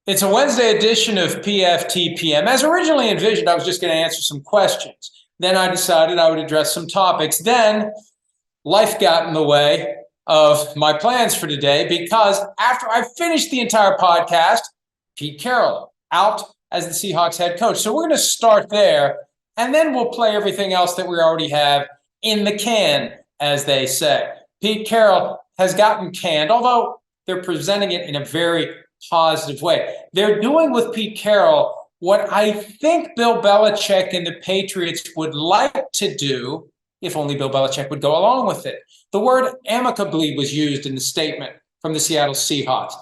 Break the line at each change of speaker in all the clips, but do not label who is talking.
It's a Wednesday edition of PFTPM. As originally envisioned, I was just going to answer some questions. Then I decided I would address some topics. Then life got in the way of my plans for today because after I finished the entire podcast, Pete Carroll out as the Seahawks head coach. So we're going to start there, and then we'll play everything else that we already have in the can, as they say. Pete Carroll has gotten canned, although they're presenting it in a very positive way. They're doing with Pete Carroll what I think Bill Belichick and the Patriots would like to do if only Bill Belichick would go along with it. The word amicably was used in the statement from the Seattle Seahawks.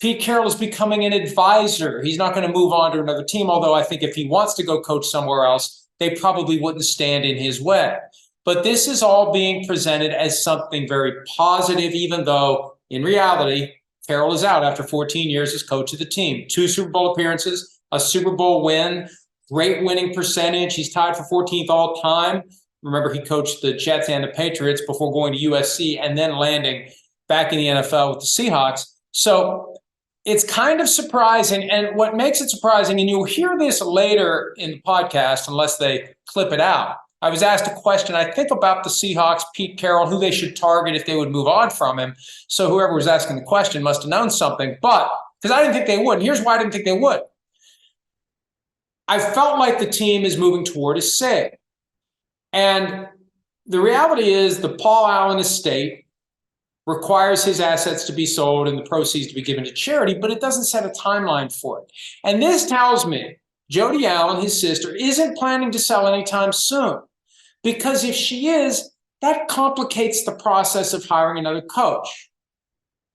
Pete Carroll is becoming an advisor. He's not going to move on to another team, although I think if he wants to go coach somewhere else, they probably wouldn't stand in his way. But this is all being presented as something very positive, even though in reality, Carroll is out after 14 years as coach of the team. 2 Super Bowl appearances, a Super Bowl win, great winning percentage. He's tied for 14th all time. Remember, he coached the Jets and the Patriots before going to USC and then landing back in the NFL with the Seahawks. So it's kind of surprising. And what makes it surprising, and you'll hear this later in the podcast unless they clip it out. I was asked a question, I think, about the Seahawks, Pete Carroll, who they should target if they would move on from him. So whoever was asking the question must have known something. But because I didn't think they would. And here's why I didn't think they would. I felt like the team is moving toward a sale. And the reality is the Paul Allen estate requires his assets to be sold and the proceeds to be given to charity, but it doesn't set a timeline for it. And this tells me Jody Allen, his sister, isn't planning to sell anytime soon. Because if she is, that complicates the process of hiring another coach.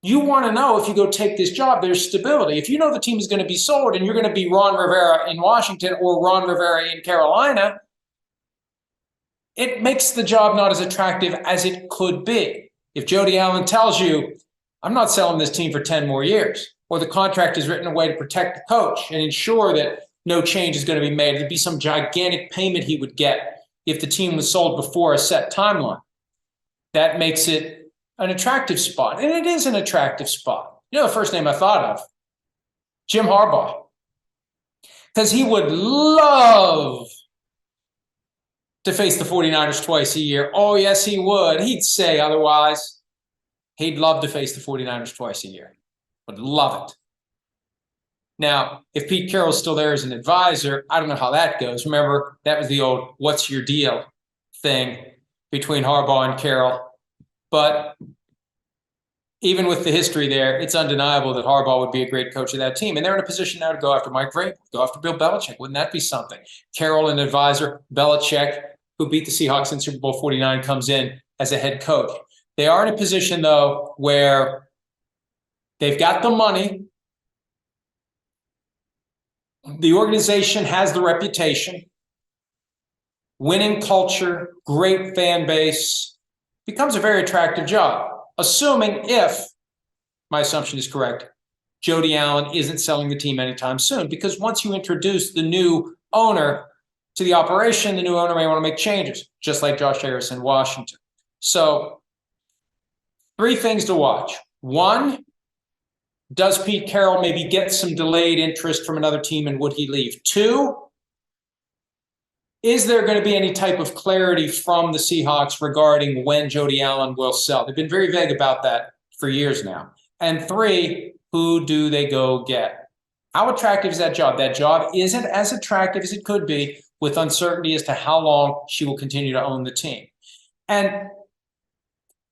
You want to know if you go take this job, there's stability. If you know the team is going to be sold and you're going to be Ron Rivera in Washington or Ron Rivera in Carolina, it makes the job not as attractive as it could be. If Jody Allen tells you, I'm not selling this team for 10 more years, or the contract is written away to protect the coach and ensure that no change is going to be made, there'd be some gigantic payment he would get if the team was sold before a set timeline. That makes it an attractive spot. And it is an attractive spot. You know the first name I thought of? Jim Harbaugh. Because he would love to face the 49ers twice a year. Oh, yes, he would. He'd say otherwise. He'd love to face the 49ers twice a year. Would love it. Now, if Pete Carroll's still there as an advisor, I don't know how that goes. Remember, that was the old what's your deal thing between Harbaugh and Carroll. But even with the history there, it's undeniable that Harbaugh would be a great coach of that team. And they're in a position now to go after Mike Vrabel, go after Bill Belichick. Wouldn't that be something? Carroll, an advisor, Belichick, who beat the Seahawks in Super Bowl 49, comes in as a head coach. They are in a position, though, where they've got the money. The organization has the reputation, winning culture, great fan base, becomes a very attractive job, assuming if, my assumption is correct, Jody Allen isn't selling the team anytime soon. Because once you introduce the new owner to the operation, the new owner may want to make changes, just like Josh Harris in Washington. So 3 things to watch. 1, does Pete Carroll maybe get some delayed interest from another team and would he leave? 2, is there going to be any type of clarity from the Seahawks regarding when Jody Allen will sell? They've been very vague about that for years now. And 3, who do they go get? How attractive is that job? That job isn't as attractive as it could be with uncertainty as to how long she will continue to own the team. And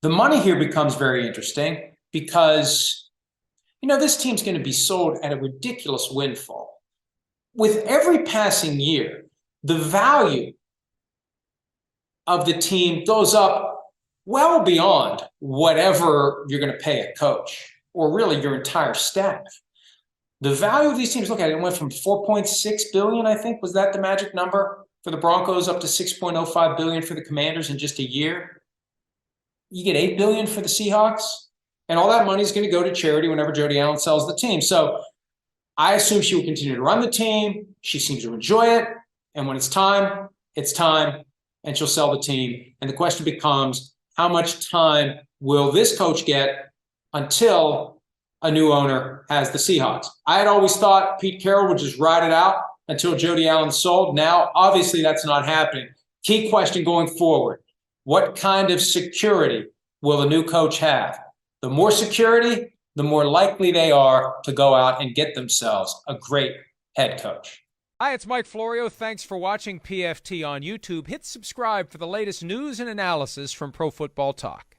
the money here becomes very interesting because this team's going to be sold at a ridiculous windfall. With every passing year, the value of the team goes up well beyond whatever you're going to pay a coach or really your entire staff. The value of these teams, look at it, it went from $4.6 billion, I think, was that the magic number for the Broncos, up to $6.05 billion for the Commanders in just a year. You get $8 billion for the Seahawks. And all that money is going to go to charity whenever Jody Allen sells the team. So I assume she will continue to run the team. She seems to enjoy it. And when it's time, and she'll sell the team. And the question becomes, how much time will this coach get until a new owner has the Seahawks. I had always thought Pete Carroll would just ride it out until Jody Allen sold. Now, obviously, that's not happening. Key question going forward: what kind of security will the new coach have? The more security, the more likely they are to go out and get themselves a great head coach.
Hi, it's Mike Florio. Thanks for watching PFT on YouTube. Hit subscribe for the latest news and analysis from Pro Football Talk.